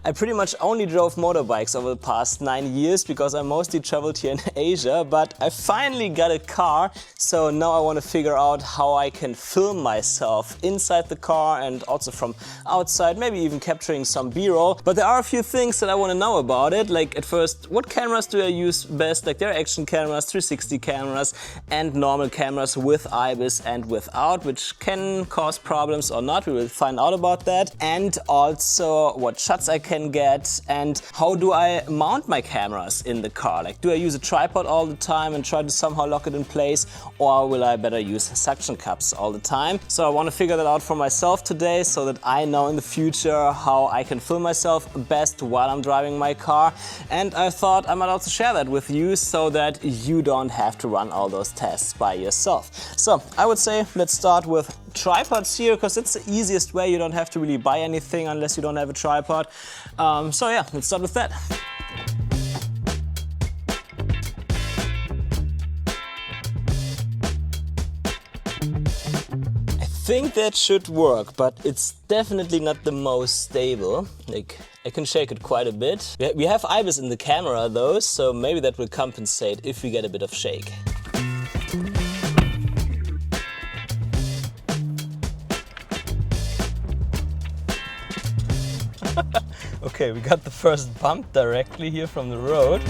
I pretty much only drove motorbikes over the past 9 years because I mostly traveled here in Asia, but I finally got a car, so now I want to figure out how I can film myself inside the car and also from outside, maybe even capturing some B-roll. But there are a few things that I want to know about it. Like at first, what cameras do I use best? Like there are action cameras, 360 cameras and normal cameras with IBIS and without, which can cause problems or not. We will find out about that. And also what shots I can get and how do I mount my cameras in the car. Like do I use a tripod all the time and try to somehow lock it in place, or will I better use suction cups all the time? So I want to figure that out for myself today so that I know in the future how I can film myself best while I'm driving my car. And I thought I might also share that with you so that you don't have to run all those tests by yourself. So I would say let's start with tripods here, because it's the easiest way. You don't have to really buy anything unless you don't have a tripod. So yeah, let's start with that. I think that should work, but it's definitely not the most stable. Like, I can shake it quite a bit. We have IBIS in the camera though, so maybe that will compensate if we get a bit of shake. Okay, we got the first bump directly here from the road.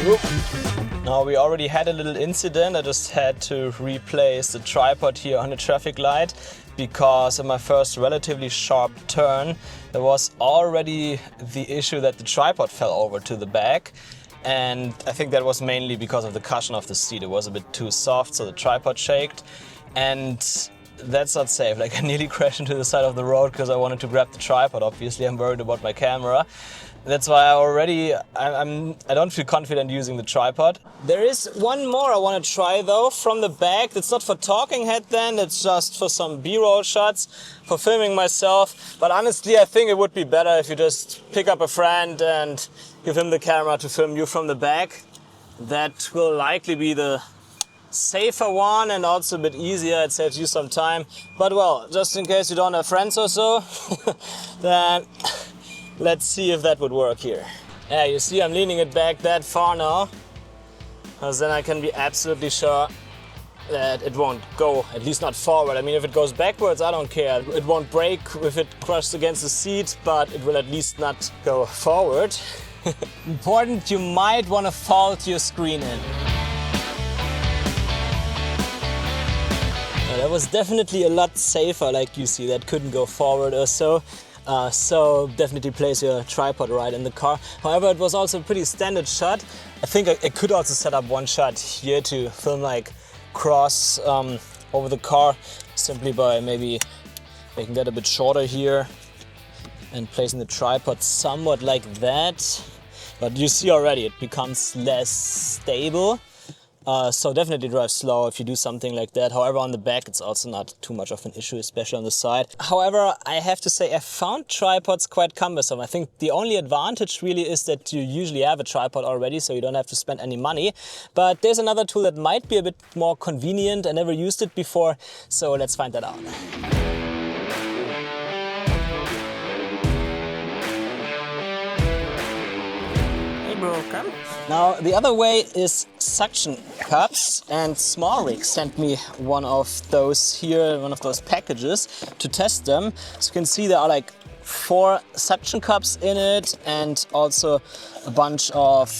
Whoop. Now we already had a little incident. I just had to replace the tripod here on the traffic light because in my first relatively sharp turn there was already the issue that the tripod fell over to the back. And I think that was mainly because of the cushion of the seat. It was a bit too soft, so the tripod shaked. And that's not safe. Like I nearly crashed into the side of the road because I wanted to grab the tripod. Obviously, I'm worried about my camera. That's why I don't feel confident using the tripod. There is one more I want to try though from the back. It's not for talking head then, it's just for some B-roll shots, for filming myself. But honestly, I think it would be better if you just pick up a friend and give him the camera to film you from the back. That will likely be the safer one and also a bit easier. It saves you some time. But well, just in case you don't have friends or so, then let's see if that would work here. Yeah, you see I'm leaning it back that far now, because then I can be absolutely sure that it won't go, at least not forward. I mean, if it goes backwards, I don't care. It won't break if it crushes against the seat, but it will at least not go forward. Important, you might want to fold your screen in. That was definitely a lot safer, like you see, that couldn't go forward or so. So definitely place your tripod right in the car. However, it was also a pretty standard shot. I think I could also set up one shot here to film like cross over the car, simply by maybe making that a bit shorter here and placing the tripod somewhat like that. But you see already it becomes less stable. So definitely drive slow if you do something like that. However, on the back it's also not too much of an issue, especially on the side. However, I have to say I found tripods quite cumbersome. I think the only advantage really is that you usually have a tripod already, so you don't have to spend any money. But there's another tool that might be a bit more convenient. I never used it before, so let's find that out. Hey bro, come. Now the other way is suction cups, and Small Rig sent me one of those here, one of those packages to test them. So you can see there are like 4 suction cups in it and also a bunch of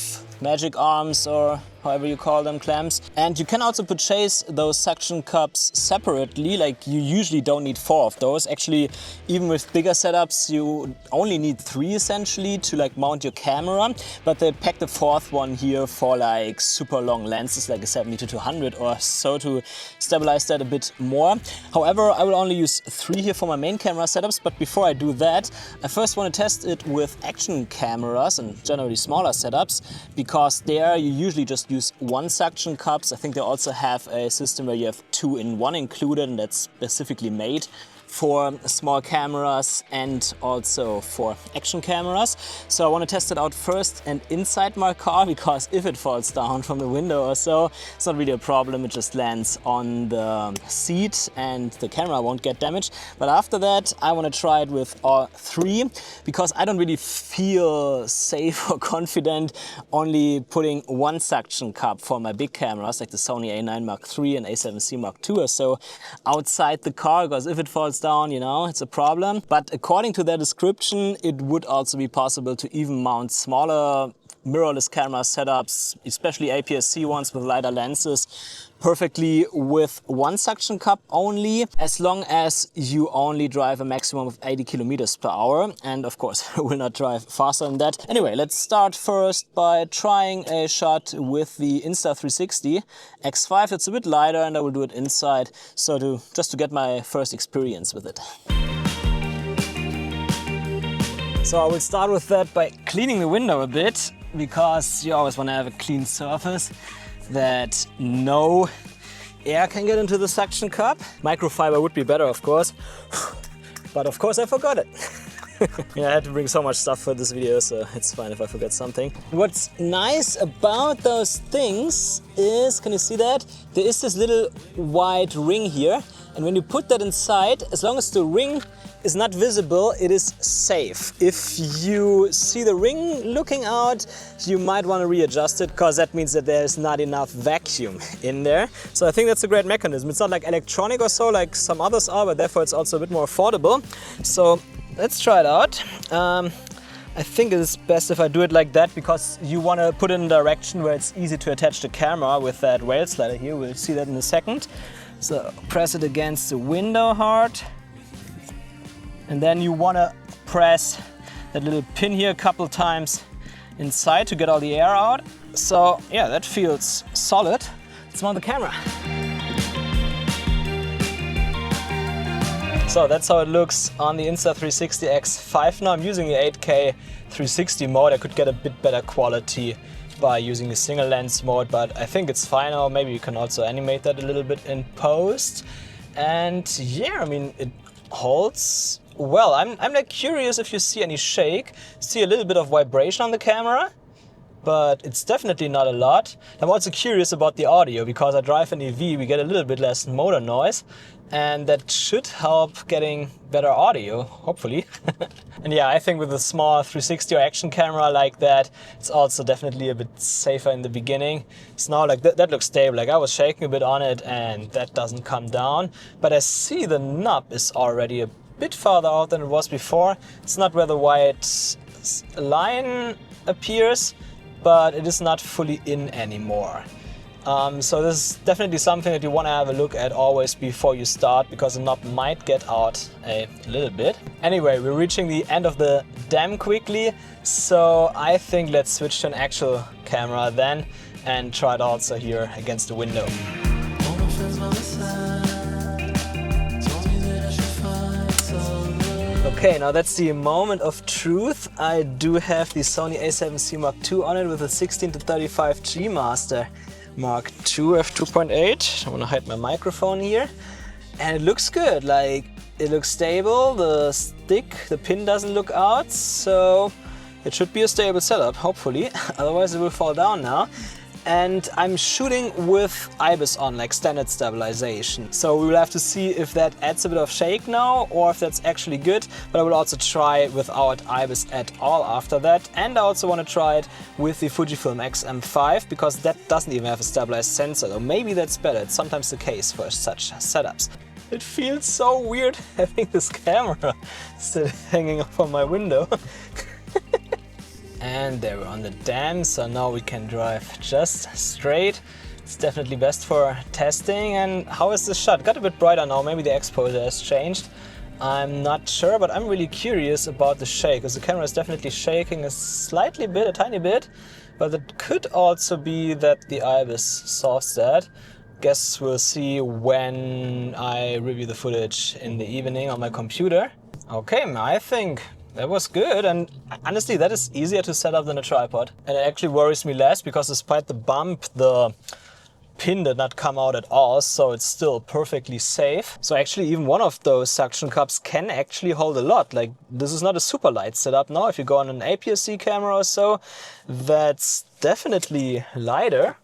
magic arms, or however you call them, clamps. And you can also purchase those suction cups separately. Like you usually don't need 4 of those. Actually, even with bigger setups, you only need 3 essentially to like mount your camera. But they packed the 4th one here for like super long lenses, like a 70-200 or so, to stabilize that a bit more. However, I will only use 3 here for my main camera setups. But before I do that, I first want to test it with action cameras and generally smaller setups, because there you usually just use 1 suction cups. I think they also have a system where you have 2 in 1 included, and that's specifically made for small cameras and also for action cameras. So I want to test it out first and inside my car, because if it falls down from the window or so, it's not really a problem. It just lands on the seat and the camera won't get damaged. But after that, I want to try it with all three, because I don't really feel safe or confident only putting one suction cup for my big cameras like the Sony A9 Mark III and A7C Mark II or so outside the car, because if it falls down, you know, it's a problem. But according to their description, it would also be possible to even mount smaller mirrorless camera setups, especially APS-C ones with lighter lenses, perfectly with one suction cup only, as long as you only drive a maximum of 80 kilometers per hour. And of course, I will not drive faster than that. Anyway, let's start first by trying a shot with the Insta360 X5. It's a bit lighter and I will do it inside, so just to get my first experience with it. So I will start with that by cleaning the window a bit, because you always want to have a clean surface that no air can get into the suction cup. Microfiber would be better, of course, but of course I forgot it. Yeah, I had to bring so much stuff for this video, so it's fine if I forget something. What's nice about those things is, can you see that? There is this little white ring here, and when you put that inside, as long as the ring is not visible, it is safe. If you see the ring looking out, you might want to readjust it, because that means that there's not enough vacuum in there. So I think that's a great mechanism. It's not like electronic or so like some others are, but therefore it's also a bit more affordable. So let's try it out. I think it's best if I do it like that, because you want to put it in a direction where it's easy to attach the camera with that rail slider here. We'll see that in a second. So press it against the window hard. And then you want to press that little pin here a couple times inside to get all the air out. So yeah, that feels solid. Let's mount the camera. So that's how it looks on the Insta360 X5 now. I'm using the 8K 360 mode. I could get a bit better quality by using a single lens mode, but I think it's fine now. Maybe you can also animate that a little bit in post. And yeah, I mean, it holds well. I'm like curious if you see any shake. See a little bit of vibration on the camera, but it's definitely not a lot. I'm also curious about the audio, because I drive an EV, we get a little bit less motor noise, and that should help getting better audio, hopefully. And yeah, I think with a small 360 or action camera like that, it's also definitely a bit safer in the beginning. It's now like that looks stable. Like I was shaking a bit on it and that doesn't come down, but I see the knob is already a bit farther out than it was before. It's not where the white line appears, but it is not fully in anymore. So this is definitely something that you want to have a look at always before you start, because the knob might get out a little bit. Anyway, we're reaching the end of the dam quickly, so I think let's switch to an actual camera then and try it also here against the window. Okay, now that's the moment of truth. I do have the Sony A7C Mark II on it with a 16-35 G Master Mark II f2.8. I want to hide my microphone here. And it looks good, like it looks stable. The stick, the pin doesn't look out, so it should be a stable setup, hopefully. Otherwise it will fall down now. And I'm shooting with IBIS on, like standard stabilization. So we will have to see if that adds a bit of shake now or if that's actually good. But I will also try it without IBIS at all after that. And I also want to try it with the Fujifilm X-M5 because that doesn't even have a stabilized sensor. So maybe that's better. It's sometimes the case for such setups. It feels so weird having this camera still hanging up on my window. And there we're on the dam, so now we can drive just straight. It's definitely best for testing. And how is the shot? Got a bit brighter now, maybe the exposure has changed. I'm not sure, but I'm really curious about the shake, because the camera is definitely shaking a tiny bit, but it could also be that the IBIS solves that. Guess we'll see when I review the footage in the evening on my computer. Okay, I think that was good, and honestly that is easier to set up than a tripod. And it actually worries me less because despite the bump, the pin did not come out at all, so it's still perfectly safe. So actually even one of those suction cups can actually hold a lot. Like, this is not a super light setup now. If you go on an APS-C camera or so, that's definitely lighter.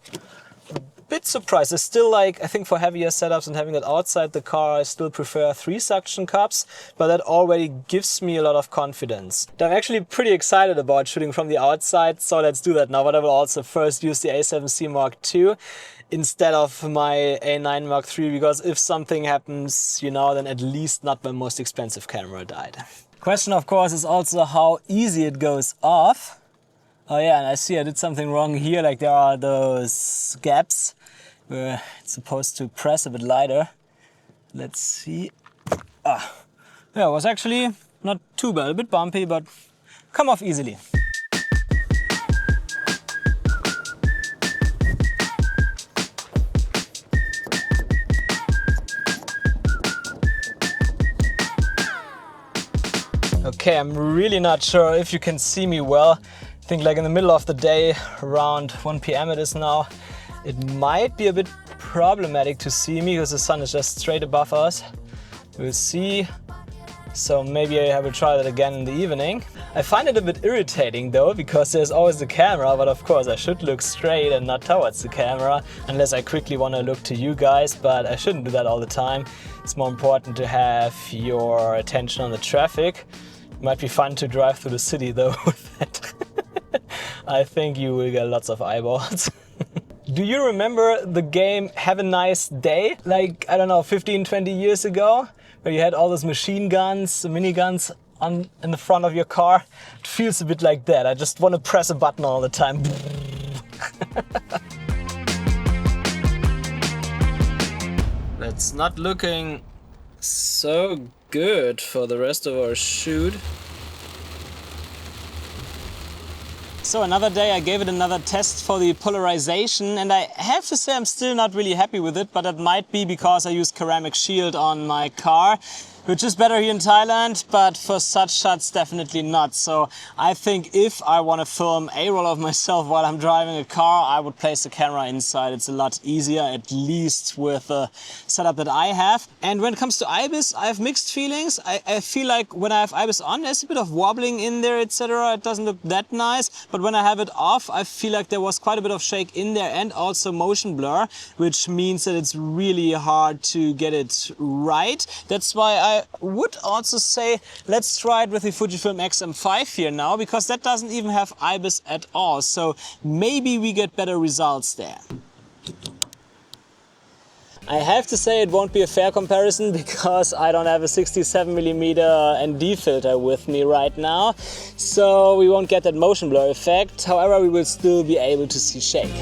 Bit surprised. It's still, like, I think for heavier setups and having it outside the car, I still prefer 3 suction cups, but that already gives me a lot of confidence. I'm actually pretty excited about shooting from the outside, so let's do that now. But I will also first use the A7C Mark II instead of my A9 Mark III, because if something happens, you know, then at least not my most expensive camera died. Question, of course, is also how easy it goes off. Oh yeah, and I see I did something wrong here, like there are those gaps where it's supposed to press a bit lighter. Let's see. Ah, yeah, it was actually not too bad, a bit bumpy, but come off easily. Okay, I'm really not sure if you can see me well. I think like in the middle of the day, around 1 p.m. it is now, it might be a bit problematic to see me because the sun is just straight above us. We'll see. So maybe I will try that again in the evening. I find it a bit irritating though, because there's always the camera, but of course I should look straight and not towards the camera, unless I quickly want to look to you guys, but I shouldn't do that all the time. It's more important to have your attention on the traffic. It might be fun to drive through the city though with that. I think you will get lots of eyeballs. Do you remember the game Have a Nice Day? Like, I don't know, 15, 20 years ago? Where you had all those machine guns, miniguns in the front of your car? It feels a bit like that. I just want to press a button all the time. That's not looking so good for the rest of our shoot. So another day I gave it another test for the polarization, and I have to say I'm still not really happy with it, but that might be because I used ceramic shield on my car, which is better here in Thailand, but for such shots definitely not. So I think if I want to film a roll of myself while I'm driving a car, I would place the camera inside. It's a lot easier, at least with the setup that I have. And when it comes to IBIS, I have mixed feelings. I feel like when I have IBIS on, there's a bit of wobbling in there, etc. It doesn't look that nice. But when I have it off, I feel like there was quite a bit of shake in there and also motion blur, which means that it's really hard to get it right. That's why I would also say let's try it with the Fujifilm X-M5 here now, because that doesn't even have IBIS at all. So maybe we get better results there. I have to say it won't be a fair comparison because I don't have a 67mm ND filter with me right now, so we won't get that motion blur effect. However, we will still be able to see shake.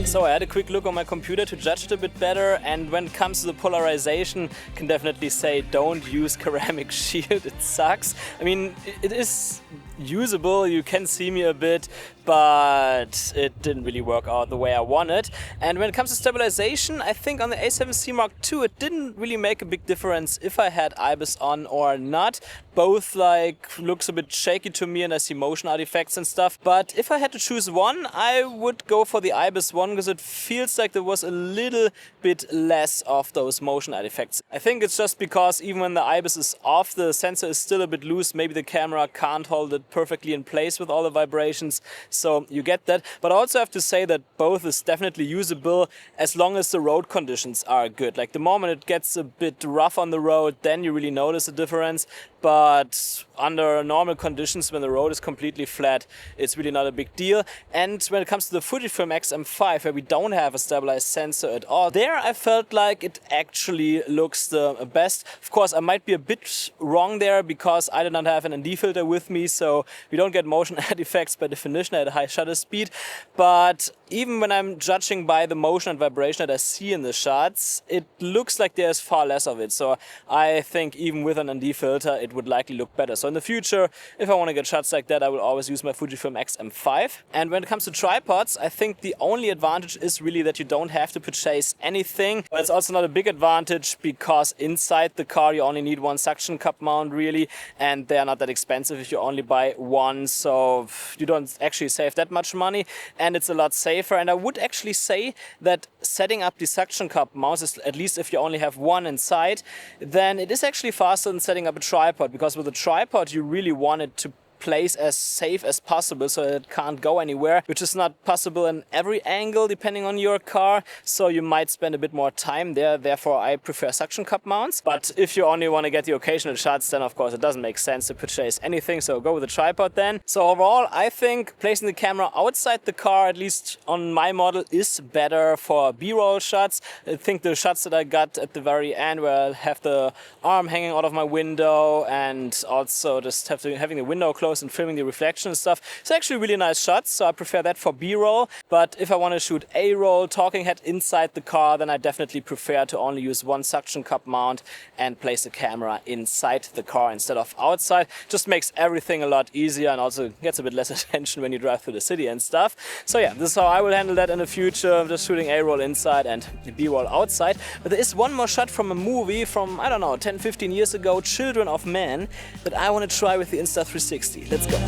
So I had a quick look on my computer to judge it a bit better, and when it comes to the polarization, I can definitely say don't use ceramic shield, it sucks. I mean, it is usable, you can see me a bit, but it didn't really work out the way I wanted. And when it comes to stabilization, I think on the A7C Mark II it didn't really make a big difference if I had IBIS on or not. Both like looks a bit shaky to me and I see motion artifacts and stuff. But if I had to choose one, I would go for the IBIS one because it feels like there was a little bit less of those motion artifacts. I think it's just because even when the IBIS is off, the sensor is still a bit loose. Maybe the camera can't hold it perfectly in place with all the vibrations. So you get that. But I also have to say that both is definitely usable as long as the road conditions are good. Like the moment it gets a bit rough on the road, then you really notice a difference. But under normal conditions, when the road is completely flat, it's really not a big deal. And when it comes to the Fujifilm X-M5, where we don't have a stabilized sensor at all, there I felt like it actually looks the best. Of course, I might be a bit wrong there because I did not have an ND filter with me, so we don't get motion artifacts by definition at a high shutter speed. But even when I'm judging by the motion and vibration that I see in the shots, it looks like there's far less of it. So I think even with an ND filter, it would likely look better. So in the future, if I want to get shots like that, I will always use my Fujifilm X-M5. And when it comes to tripods, I think the only advantage is really that you don't have to purchase anything. But it's also not a big advantage because inside the car you only need one suction cup mount really, and they are not that expensive if you only buy one, so you don't actually save that much money, and it's a lot safer. And I would actually say that setting up the suction cup mounts, is, at least if you only have one inside, then it is actually faster than setting up a tripod, because with a tripod you really want it to place as safe as possible so it can't go anywhere, which is not possible in every angle depending on your car, so you might spend a bit more time there. Therefore I prefer suction cup mounts. But if you only want to get the occasional shots, then of course it doesn't make sense to purchase anything, so go with a tripod then. So overall I think placing the camera outside the car, at least on my model, is better for B-roll shots. I think the shots that I got at the very end where I have the arm hanging out of my window and also just having the window closed and filming the reflection and stuff, it's actually really nice shots, so I prefer that for B-roll. But if I want to shoot A-roll, talking head inside the car, then I definitely prefer to only use one suction cup mount and place the camera inside the car instead of outside. Just makes everything a lot easier and also gets a bit less attention when you drive through the city and stuff. So yeah, this is how I will handle that in the future, just shooting A-roll inside and B-roll outside. But there is one more shot from a movie from, I don't know, 10-15 years ago, Children of Men, that I want to try with the Insta360. Let's go.